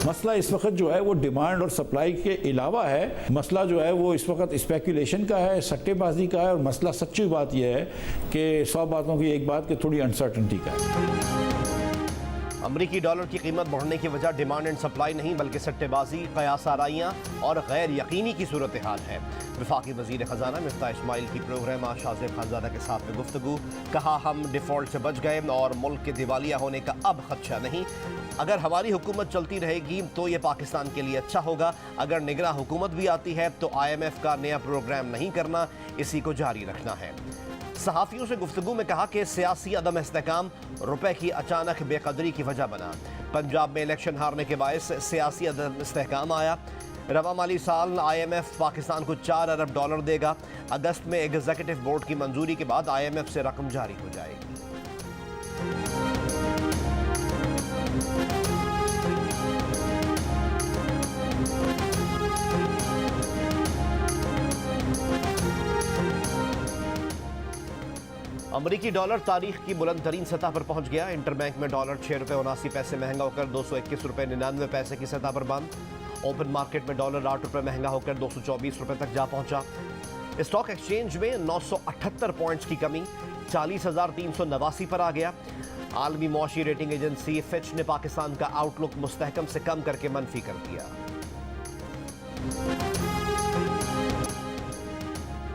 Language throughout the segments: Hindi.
मसला इस वक्त जो है वो डिमांड और सप्लाई के अलावा है। मसला जो है वो इस वक्त स्पेकुलेशन का है, सट्टेबाजी का है, और मसला सच्ची बात यह है कि 100 बातों की एक बात कि थोड़ी अनसर्टनिटी का है। अमरीकी डॉलर की कीमत बढ़ने की वजह डिमांड एंड सप्लाई नहीं बल्कि सट्टेबाजी, कयास आराइयाँ और गैर यकीनी की सूरत हाल है। वफाकी वजीर खजाना मिफ्ताह इस्माइल की प्रोग्राम शाहजेब खानजादा के साथ में गुफ्तगू। कहा, हम डिफॉल्ट से बच गए और मुल्क के दिवालिया होने का अब खदशा नहीं। अगर हमारी हुकूमत चलती रहेगी तो ये पाकिस्तान के लिए अच्छा होगा। अगर निगरां हुकूमत भी आती है तो IMF का नया प्रोग्राम नहीं करना, इसी को जारी रखना है। सहाफ़ियों से गुफ्तगू में कहा कि सियासी अदम इस्तेहकाम रुपए की अचानक बेकदरी की वजह बना। पंजाब में इलेक्शन हारने के बायस सियासी अदम इस्तेहकाम आया। रवा माली साल IMF पाकिस्तान को $4 अरब देगा। अगस्त में एग्जीक्यूटिव बोर्ड की मंजूरी के बाद IMF से रकम जारी हो जाएगी। अमरीकी डॉलर तारीख की बुलंद तरीन सतह पर पहुंच गया। इंटरबैंक में डॉलर ₹6.79 महंगा होकर ₹221.99 की सतह पर बंद। ओपन मार्केट में डॉलर ₹8 महंगा होकर ₹224 तक जा पहुंचा। स्टॉक एक्सचेंज में 978 पॉइंट्स की कमी 40,389 पर आ गया। आलमी मौशी रेटिंग एजेंसी फिच ने पाकिस्तान का आउटलुक मुस्तहकम से कम करके मनफी कर दिया।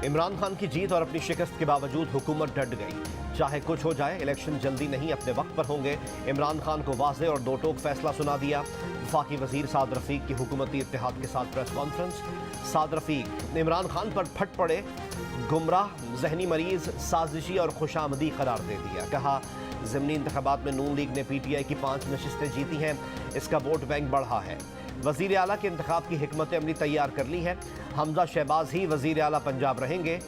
इमरान खान की जीत और अपनी शिकस्त के बावजूद हुकूमत डट गई। चाहे कुछ हो जाए, इलेक्शन जल्दी नहीं अपने वक्त पर होंगे। इमरान खान को वाज़ेह और दो टोक फैसला सुना दिया। वफाकी वजीर साद रफीक की हुकूमती इत्तेहाद के साथ प्रेस कॉन्फ्रेंस। साद रफीक ने इमरान खान पर फट पड़े गुमराह, जहनी मरीज, साजिशी और खुशामदी करार दे दिया। कहा, ज़िमनी इंतखाबात में नून लीग ने PTI की 5 नशिस्तें जीती हैं, इसका वोट बैंक बढ़ा है। वज़ीर आला के इंतखाब की हिकमत अमली तैयार कर ली है। हमजा शहबाज ही वज़ीर आला पंजाब रहेंगे।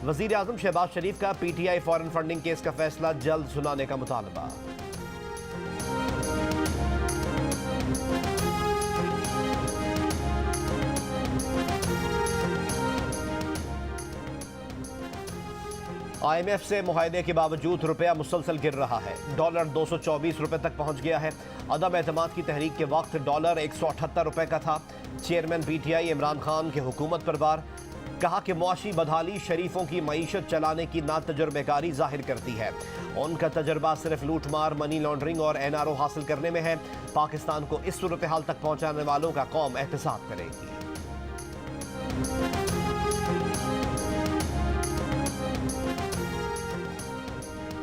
वज़ीर आज़म शहबाज शरीफ का PTI फॉरेन फंडिंग केस का फैसला जल्द सुनाने का मुतालबा। IMF से मुआहदे के बावजूद रुपया मुसलसल गिर रहा है। डॉलर $224 तक पहुंच गया है। अदम एतमाद की तहरीक के वक्त डॉलर $178 का था। चेयरमैन PTI इमरान खान की हुकूमत पर बार। कहा कि मुआशी बदहाली शरीफों की मईशत चलाने की नातजुर्बेकारी जाहिर करती है। उनका तजर्बा सिर्फ लूट मार, मनी लॉन्ड्रिंग और NRO हासिल करने में है। पाकिस्तान को इस सूरत हाल तक पहुंचाने वालों का कौम एहतसाब करेगी।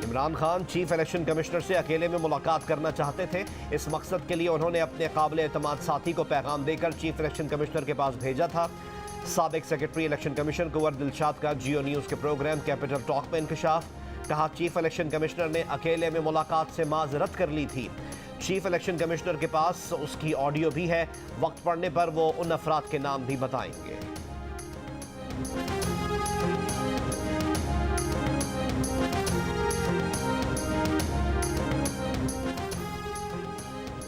Imran Khan chief election commissioner से अकेले में मुलाकात करना चाहते थे। इस मकसद के लिए उन्होंने अपने काबिल एतमाद साथी को पैगाम देकर चीफ इलेक्शन कमिश्नर के पास भेजा था। साबिक सेक्रेटरी इलेक्शन कमीशन कुंवर दिलशाद का जियो न्यूज़ के प्रोग्राम कैपिटल टॉक में इंकशाफ। कहा, चीफ इलेक्शन कमिश्नर ने अकेले में मुलाकात से माजरत कर ली थी। चीफ इलेक्शन कमिश्नर के पास उसकी ऑडियो भी है। वक्त पड़ने पर वो उन अफराद के नाम भी बताएंगे।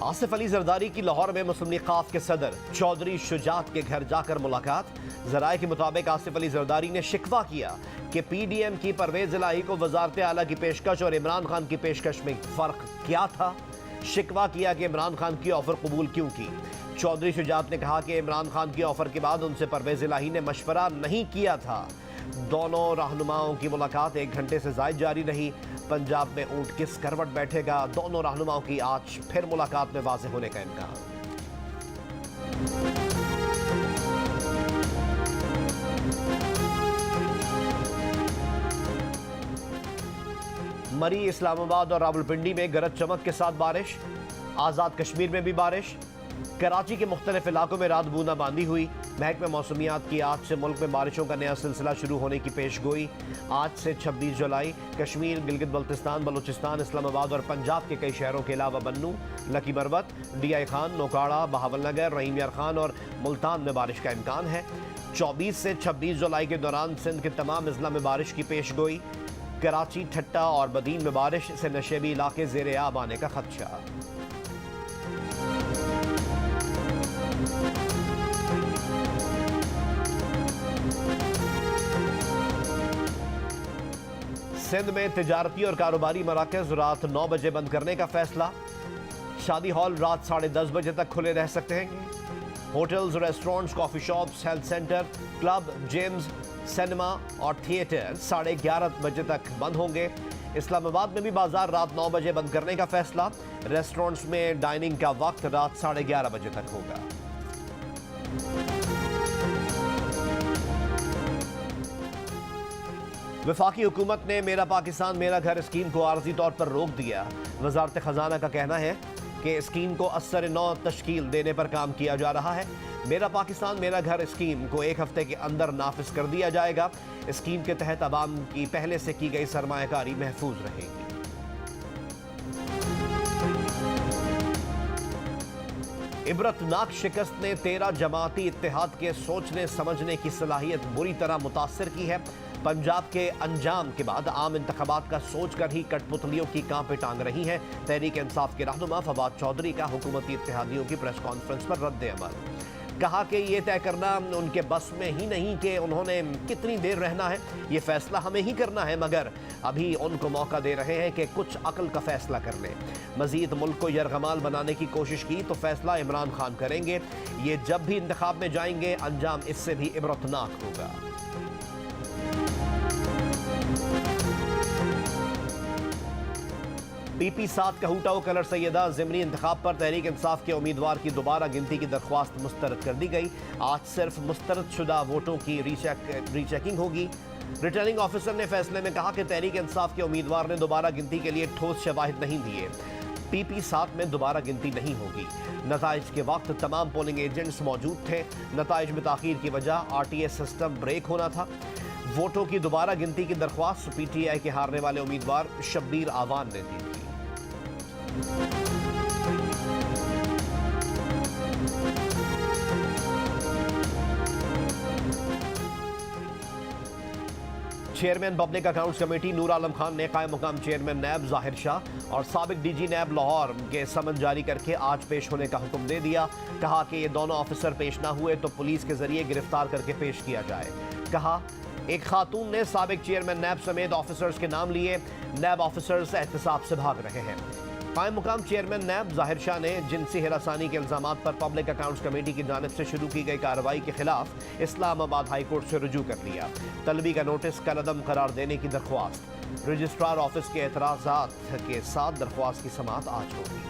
आसिफ अली जरदारी की लाहौर में मुस्लिम लीग खाफ के सदर चौधरी शुजात के घर जाकर मुलाकात। जराये के मुताबिक आसिफ अली जरदारी ने शिकवा किया कि PDM की परवेज इलाही को वजारत आला की पेशकश और इमरान खान की पेशकश में फ़र्क क्या था। शिकवा किया कि इमरान खान की ऑफर कबूल क्यों की। चौधरी शुजात ने कहा कि इमरान खान की ऑफर के बाद उनसे परवेज इलाही ने मशवरा नहीं किया था। दोनों रहनुमाओं की मुलाकात 1 घंटे से ज़ायद जारी रही। पंजाब में ऊंट किस करवट बैठेगा, दोनों रहनुमाओं की आज फिर मुलाकात में वाज़ेह होने का इम्कान। मरी, इस्लामाबाद और रावलपिंडी में गरज चमक के साथ बारिश। आज़ाद कश्मीर में भी बारिश। कराची के मुख्तलिफ इलाकों में रात बूंदाबांदी हुई। महकमे मौसमियात की आज से मुल्क में बारिशों का नया सिलसिला शुरू होने की पेश गोई। आज से 26 जुलाई कश्मीर, गिलगित बल्तिस्तान, बलूचिस्तान, इस्लामाबाद और पंजाब के कई शहरों के अलावा बन्नू, लकी मरवत, DI खान, नौकाड़ा, बहावलनगर, रहीम यार खान और मुल्तान में बारिश का इम्कान है। 24 से 26 जुलाई के दौरान सिंध के तमाम अजला में बारिश की पेश गोई। कराची, ठट्टा और बदीन में बारिश से नशेबी इलाके ज़ेरे आब आने का खदशा। सिंध में तिजारती और कारोबारी मराकज़ रात 9 बजे बंद करने का फैसला। शादी हॉल रात 10:30 बजे तक खुले रह सकते हैं। Hotels, restaurants, coffee shops, health centre, club, gyms, cinema और थिएटर 11:30 बजे तक बंद होंगे। इस्लामाबाद में भी बाजार रात 9 बजे बंद करने का फैसला। रेस्टोरेंट्स में डाइनिंग का वक्त रात 11:30 बजे तक होगा। वफाकी हुकूमत ने मेरा पाकिस्तान मेरा घर स्कीम को आर्जी तौर पर रोक दिया। वजारत खजाना का कहना है कि स्कीम को असर नौ तश्कील देने पर काम किया जा रहा है। मेरा पाकिस्तान मेरा घर स्कीम को 1 हफ्ते के अंदर नाफिज कर दिया जाएगा। स्कीम के तहत अवाम की पहले से की गई सरमायाकारी महफूज रहेगी। इबरतनाक शिकस्त ने 13 जमाती इत्तेहाद के सोचने समझने की सलाहियत बुरी तरह मुतासर की है। पंजाब के अंजाम के बाद आम इंतखाबात का सोच कर ही कठपुतलियों की कांपे टांग रही हैं। तहरीक इंसाफ के रहनुमा फवाद चौधरी का हुकूमती इत्तेहादियों की प्रेस कॉन्फ्रेंस पर रद्द अमल। कहा कि ये तय करना उनके बस में ही नहीं कि उन्होंने कितनी देर रहना है, ये फैसला हमें ही करना है, मगर अभी उनको मौका दे रहे हैं कि कुछ अक्ल का फैसला कर लें। मजीद मुल्क को यरगमाल बनाने की कोशिश की तो फैसला इमरान खान करेंगे। ये जब भी इंतखाब में जाएंगे अंजाम इससे भी इबरतनाक होगा। पीपी 7 कहूटा कलर सैयदा ज़िमनी इंतखाब पर तहरीक इंसाफ के उम्मीदवार की दोबारा गिनती की दरख्वास्त मुस्तरद कर दी गई। आज सिर्फ मुस्तरद शुदा वोटों की रीचेकिंग होगी। रिटर्निंग ऑफिसर ने फैसले में कहा कि तहरीक इंसाफ के उम्मीदवार ने दोबारा गिनती के लिए ठोस शवाहिद नहीं दिए। पीपी 7 में दोबारा गिनती नहीं होगी। नताइज के वक्त तमाम पोलिंग एजेंट्स मौजूद थे। नताइज में ताखीर की वजह RTA सिस्टम ब्रेक होना था। वोटों की दोबारा गिनती की दरख्वास्त PTI के हारने वाले उम्मीदवार शब्बीर आवान ने दी थी। Chairman public accounts committee Noor Alam Khan ने कायम मुकाम चेयरमैन नैब जाहिर शाह और साबिक DG नैब लाहौर के समन जारी करके आज पेश होने का हुक्म दे दिया। कहा कि ये दोनों ऑफिसर पेश ना हुए तो पुलिस के जरिए गिरफ्तार करके पेश किया जाए। कहा एक खातून ने साबिक चेयरमैन नैब समेत ऑफिसर्स के नाम लिए। नैब ऑफिसर्स एहतसाब से भाग रहे हैं। कायम मुकाम चेयरमैन नैब जाहिर शाह ने जिनसी हिरासानी के इल्जामात पर पब्लिक अकाउंट्स कमेटी की जानिब से शुरू की गई कार्रवाई के खिलाफ इस्लामाबाद हाई कोर्ट से रुजू कर लिया। तलबी का नोटिस कलअदम करार देने की दरख्वास्त। रजिस्ट्रार ऑफिस के एतराज़ात के साथ दरख्वास्त की समाअत आज होगी।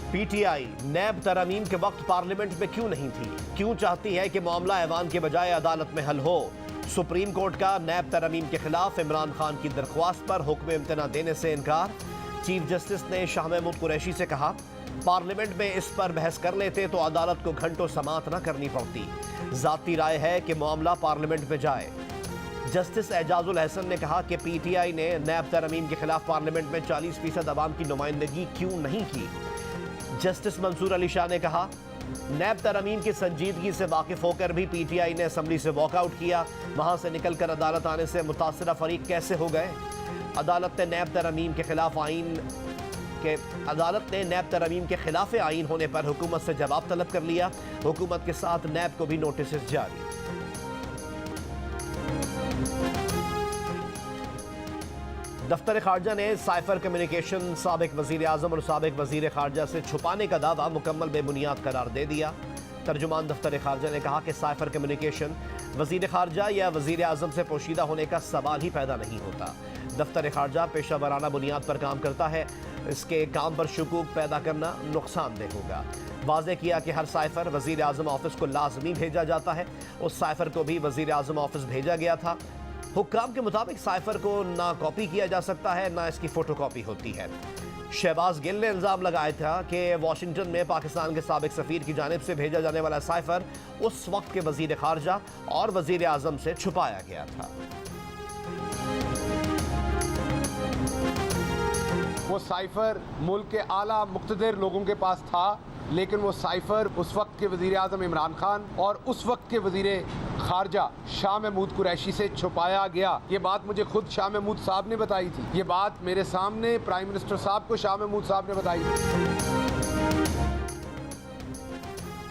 PTI नैब तरमीम के वक्त पार्लियामेंट में क्यों नहीं थी? क्यों चाहती है कि मामला ऐवान के बजाय अदालत में हल हो? सुप्रीम कोर्ट का नैब तरमीम के खिलाफ इमरान खान की दरख्वास्त पर हुक्म इम्तना देने से इनकार। चीफ जस्टिस ने शाह महमूद कुरैशी से कहा पार्लियामेंट में इस पर बहस कर लेते तो अदालत को घंटों समाअत न करनी पड़ती। जाती राय है कि मामला पार्लियामेंट में जाए। जस्टिस एजाजुल हसन ने कहा कि PTI ने नैब तरमीम के खिलाफ पार्लियामेंट में 40% अवाम की नुमाइंदगी क्यों नहीं की। जस्टिस मंसूर अली शाह ने कहा नैब तरमीम की संजीदगी से वाकिफ होकर भी PTI ने असम्बली से वॉकआउट किया। वहां से निकलकर अदालत आने से मुतासरा फरीक कैसे हो गए? अदालत ने नैब तरमीम के खिलाफ आइन होने पर हुकूमत से जवाब तलब कर लिया। हुकूमत के साथ नैब को भी नोटिस जारी। दफ्तर खारजा ने साइफर कम्युनिकेशन साबिक वजीर आजम और साबिक वजीर खारजा से छुपाने का दावा मुकम्मल बेबुनियाद करार दे दिया। तर्जुमान दफ्तर खारजा ने कहा कि साइफर कम्युनिकेशन वजीर खारजा या वजीर आजम से पोशीदा होने का सवाल ही पैदा नहीं होता। दफ्तर खारजा पेशा वराना बुनियाद पर काम करता है। इसके काम पर शुकूक पैदा करना नुकसानदेह होगा। वाज़ेह किया कि हर साइफर वजीर आजम ऑफिस को लाजमी भेजा जाता है। उस साइफर को भी वजीर आजम ऑफिस भेजा गया था। हुक्काम के मुताबिक साइफर को ना कॉपी किया जा सकता है ना इसकी फोटोकॉपी होती है। शहबाज गिल ने इल्जाम लगाया था कि वाशिंगटन में पाकिस्तान के साबिक सफीर की जानिब से भेजा जाने वाला साइफर उस वक्त के वजीर खारजा और वजीर आजम से छुपाया गया था। वो साइफर मुल्क के आला मुक़्तदर लोगों के पास था, लेकिन वो साइफर उस वक्त के वज़ीर आज़म इमरान खान और उस वक्त के वज़ीर खारजा शाह महमूद कुरैशी से छुपाया गया। ये बात मुझे खुद शाह महमूद साहब ने बताई थी। ये बात मेरे सामने प्राइम मिनिस्टर साहब को शाह महमूद साहब ने बताई थी।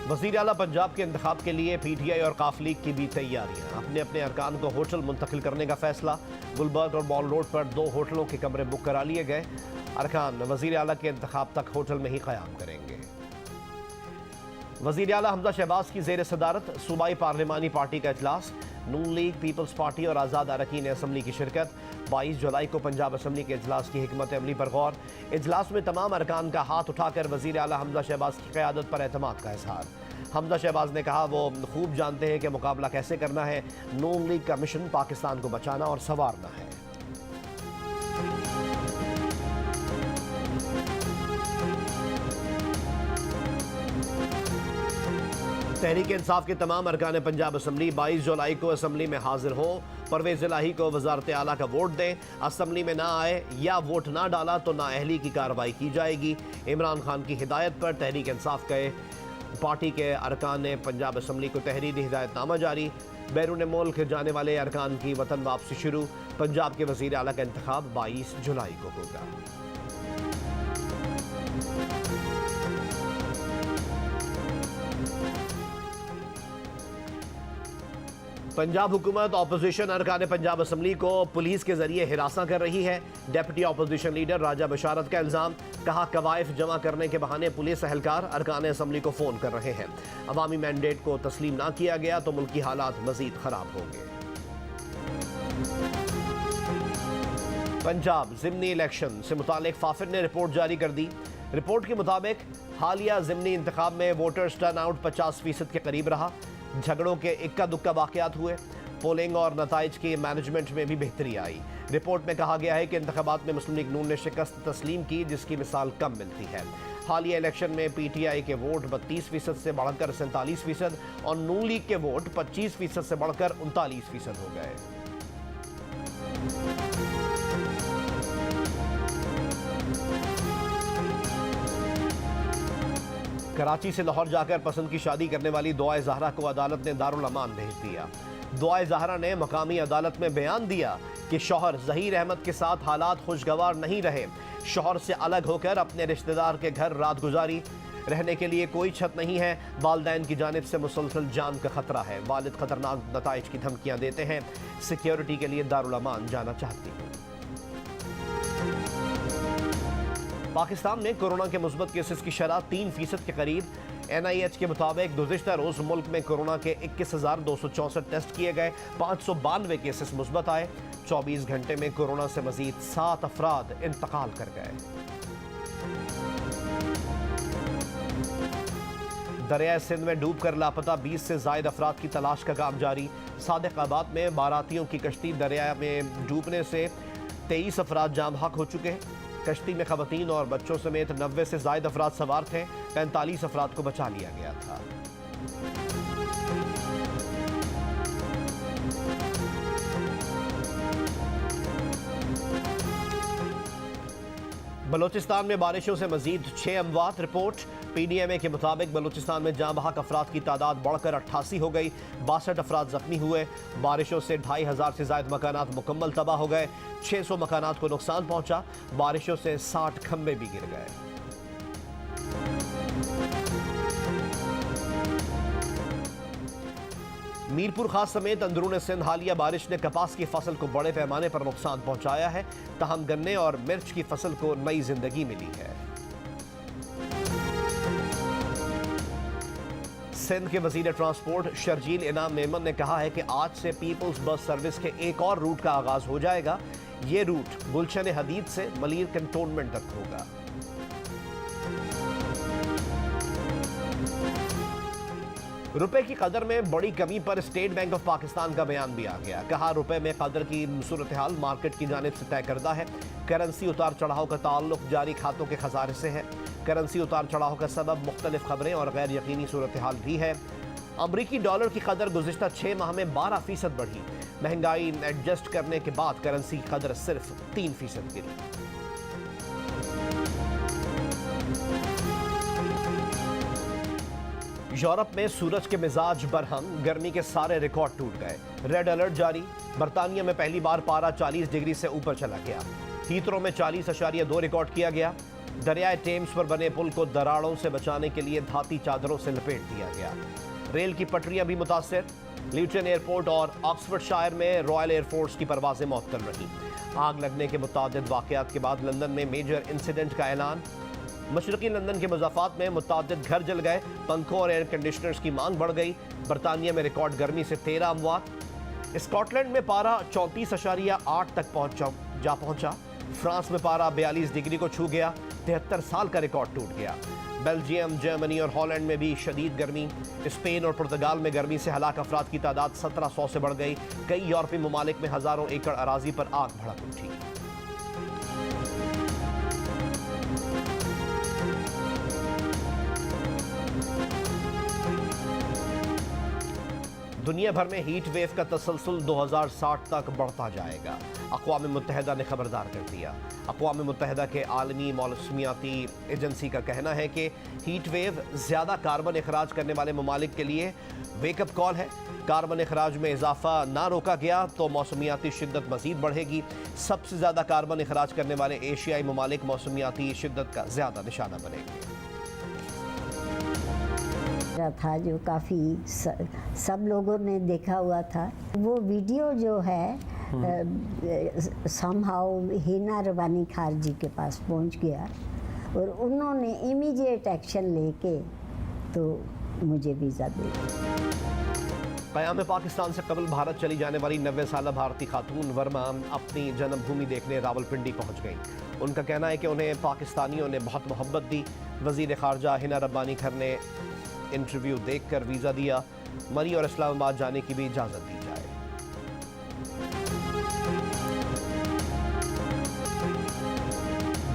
वज़ीर आला पंजाब के इंतखाब के लिए PTI और काफ लीग की भी तैयारियां। अपने अपने अरकान को होटल मुंतकिल करने का फैसला। गुलबर्ग और मॉल रोड पर 2 होटलों के कमरे बुक करा लिए गए। अरकान वज़ीर आला के इंतखाब तक होटल में ही क़याम करेंगे। वज़ीर आला हमजा शहबाज की ज़ेर सदारत सूबाई पार्लिमानी पार्टी का इजलास। नून लीग, पीपल्स पार्टी और आज़ाद अरकान असम्बली की शिरकत। 22 जुलाई को पंजाब असम्बली के इजलास की हिकमत अमली पर गौर। इजलास में तमाम अरकान का हाथ उठाकर वज़ीर आला हमजा शहबाज की क़यादत पर एतमाद का इजहार। हमजा शहबाज ने कहा वो खूब जानते हैं कि मुकाबला कैसे करना है। नून लीग का मिशन पाकिस्तान को बचाना और संवारना है। तहरीक इंसाफ के तमाम अरकान पंजाब असम्बली 22 जुलाई को असम्बली में हाजिर हों। परवेज इलाही को वजारत आला का वोट दें। असम्बली में ना आए या वोट ना डाला तो नाअहली की कार्रवाई की जाएगी। इमरान खान की हिदायत पर तहरीक इंसाफ के पार्टी के अरकान ने पंजाब असम्बली को तहरीरी हिदायतनामा जारी। बैरून मुल्क जाने वाले अरकान की वतन वापसी शुरू। पंजाब के वज़ीर आला का इंतखाब 22 जुलाई को होगा। पंजाब हुकूमत अपोजिशन अरकान पंजाब असम्बली को पुलिस के जरिए हिरासा कर रही है। डेप्यूटी अपोजिशन लीडर राजा बशारत का इल्ज़ाम। कहा कवायफ जमा करने के बहाने पुलिस एहलकार अरकान असम्बली को फ़ोन कर रहे हैं। अवामी मैंडेट को तस्लीम ना किया गया तो मुल्की हालात मज़ीद ख़राब होंगे। पंजाब ज़िमनी इलेक्शन से मुतालिक फाफिर ने रिपोर्ट जारी कर दी। रिपोर्ट के मुताबिक हालिया ज़िमनी इंतखाब में वोटर्स टर्न आउट 50% के करीब रहा। झगड़ों के इक्का दुक्का वाक़यात हुए। पोलिंग और नताइज की मैनेजमेंट में भी बेहतरी आई। रिपोर्ट में कहा गया है कि इंतखाबात में मुस्लिम लीग नून ने शिकस्त तस्लीम की, जिसकी मिसाल कम मिलती है। हालिया इलेक्शन में PTI के वोट 32% से बढ़कर 47% और नून लीग के वोट 25% से बढ़कर 39% हो गए। कराची से लाहौर जाकर पसंद की शादी करने वाली दुआ ज़हरा को अदालत ने दारुल अमान भेज दिया। दुआ ज़हरा ने मकामी अदालत में बयान दिया कि शौहर ज़हीर अहमद के साथ हालात खुशगवार नहीं रहे। शौहर से अलग होकर अपने रिश्तेदार के घर रात गुजारी। रहने के लिए कोई छत नहीं है। वालिदैन की जानिब से मुसलसल जान का खतरा है। वालिद खतरनाक नताइज की धमकियाँ देते हैं। सिक्योरिटी के लिए दारुल अमान जाना चाहती हूँ। पाकिस्तान में कोरोना के मुस्बत केसेस की शरह 3% के करीब। NIH के मुताबिक गुज़िश्ता रोज़ मुल्क में कोरोना के 21,264 टेस्ट किए गए। 592 केसेस मुस्बत आए। 24 घंटे में कोरोना से मजीद 7 अफराद इंतकाल कर गए। दरिया सिंध में डूब कर लापता 20 से ज़ायद अफराद की तलाश का काम जारी। सादिकाबाद में बारातियों की कश्ती दरिया में डूबने से 23 अफराद जाम हक हो चुके हैं। कश्ती में खवातीन और बच्चों समेत 90 से ज़ायद अफराद सवार थे। 45 अफराद को बचा लिया गया था। बलोचिस्तान में बारिशों से मजीद 6 अमवात रिपोर्ट। PDMA के मुताबिक बलूचिस्तान में जाँ बहक अफराद की तादाद बढ़कर 88 हो गई। 62 अफराद जख्मी हुए। बारिशों से 2500 से ज़ायद मकानात मुकम्मल तबाह हो गए। 600 मकानात को नुकसान पहुंचा। बारिशों से 60 खंबे भी गिर गए। मीरपुर खास समेत अंदरून सिंध हालिया बारिश ने कपास की फसल को बड़े पैमाने पर नुकसान पहुंचाया है। तहम गन्ने और मिर्च की फसल को नई जिंदगी मिली है। सिंध के वजीर ट्रांसपोर्ट शर्जील इनाम मेमन ने कहा है कि आज से पीपल्स बस सर्विस के एक और रूट का आगाज हो जाएगा। ये रूट गुलशन हदीद से मलीर कंटोनमेंट तक होगा। रुपए की कदर में बड़ी कमी पर स्टेट बैंक ऑफ पाकिस्तान का बयान भी आ गया। कहा रुपए में कदर की सूरत हाल मार्केट की जानिब से तय करदा है। करेंसी उतार चढ़ाव का ताल्लुक जारी खातों के खजाने से है। करेंसी उतार चढ़ाव का सबब मुख्तलिफ खबरें और गैर यकीनी सूरत हाल भी है। अमरीकी डॉलर की कदर गुज़िश्ता 6 माह में 12% बढ़ी। महंगाई एडजस्ट करने के बाद करेंसी की कदर सिर्फ 3% गिरी। यूरोप में सूरज के मिजाज बरहम, गर्मी के सारे रिकॉर्ड टूट गए। रेड अलर्ट जारी। बरतानिया में पहली बार पारा 40 डिग्री से ऊपर चला गया। हीथ्रो में 40.2 रिकॉर्ड किया गया। दरियाए टेम्स पर बने पुल को दरारों से बचाने के लिए धाती चादरों से लपेट दिया गया। रेल की पटरियां भी मुतासर। ल्यूटन एयरपोर्ट और ऑक्सफोर्डशायर में रॉयल एयरफोर्स की परवाजें मअतल रहीं। आग लगने के मुतादिद वाक़यात के बाद लंदन में मेजर इंसिडेंट का ऐलान। मशरकी लंदन के मुज़ाफ़ात में मुतादिद घर जल गए। पंखों और एयर कंडीशनर्स की मांग बढ़ गई। बरतानिया में रिकॉर्ड गर्मी से 13 अमवात। स्कॉटलैंड में पारा 34.8 तक पहुंचा। फ्रांस में पारा 42 डिग्री को छू गया। 73 साल का रिकॉर्ड टूट गया। बेल्जियम, जर्मनी और हॉलैंड में भी शदीद गर्मी। स्पेन और पुर्तगाल में गर्मी से हलाक अफराद की तादाद 1700 से बढ़ गई। कई यूरोपीय ममालिक में हजारों एकड़ अराजी पर आग भड़क उठी। दुनिया भर में हीट वेव का तसलसल 2060 तक बढ़ता जाएगा। अक़वाम मुत्तहिदा ने खबरदार कर दिया। अक़वाम मुत्तहिदा के आलमी मौसमियाती एजेंसी का कहना है कि हीट वेव ज़्यादा कार्बन अखराज करने वाले ममालिक के लिए वेकअप कॉल है। कार्बन अखराज में इजाफा ना रोका गया तो मौसमियाती शिद्दत मज़ीद बढ़ेगी। सबसे ज़्यादा कार्बन अखराज करने वाले एशियाई ममालिक मौसमियाती शिद्दत का ज़्यादा निशाना बनेंगे। था जो काफ़ी सब लोगों ने देखा हुआ था। वो वीडियो जो है समहाउ हिना रबानी खार जी के पास पहुंच गया और उन्होंने इमीडिएट एक्शन लेके तो मुझे वीज़ा दे दिया। क़याम पाकिस्तान से कबल भारत चली जाने वाली 90 साल भारतीय खातून वर्मा अपनी जन्मभूमि देखने रावलपिंडी पहुंच गई। उनका कहना है कि उन्हें पाकिस्तानियों ने बहुत मोहब्बत दी। वज़ीर ख़ारजा हिना रब्बानी खर ने इंटरव्यू देखकर वीज़ा दिया। मरी और इस्लामाबाद जाने की भी इजाज़त दी जाए।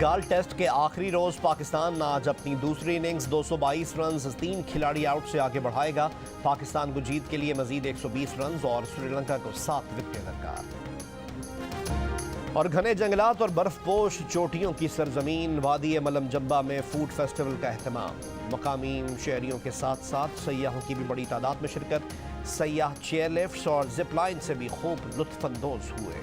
गाल टेस्ट के आखिरी रोज पाकिस्तान आज अपनी दूसरी इनिंग्स 222 रन 3 खिलाड़ी आउट से आगे बढ़ाएगा। पाकिस्तान को जीत के लिए मजीद 120 रन और श्रीलंका को 7 विकेटें दरकार। और घने जंगलात और बर्फपोश चोटियों की सरजमीन वादी मलम जब्बा में फूड फेस्टिवल का एहतमाम। मकामी शहरियों के साथ साथ सयाहों की भी बड़ी तादाद में शिरकत। सयाह चेयर लिफ्ट्स और जिप लाइन से भी खूब लुत्फानंदोज हुए।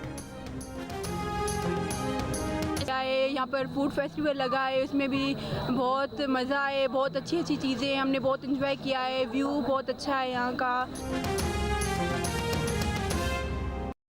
यहाँ पर फूड फेस्टिवल लगा है, उसमें भी बहुत मज़ा है। बहुत अच्छी अच्छी चीज़ें हमने बहुत इंजॉय किया है। व्यू बहुत अच्छा है यहाँ का।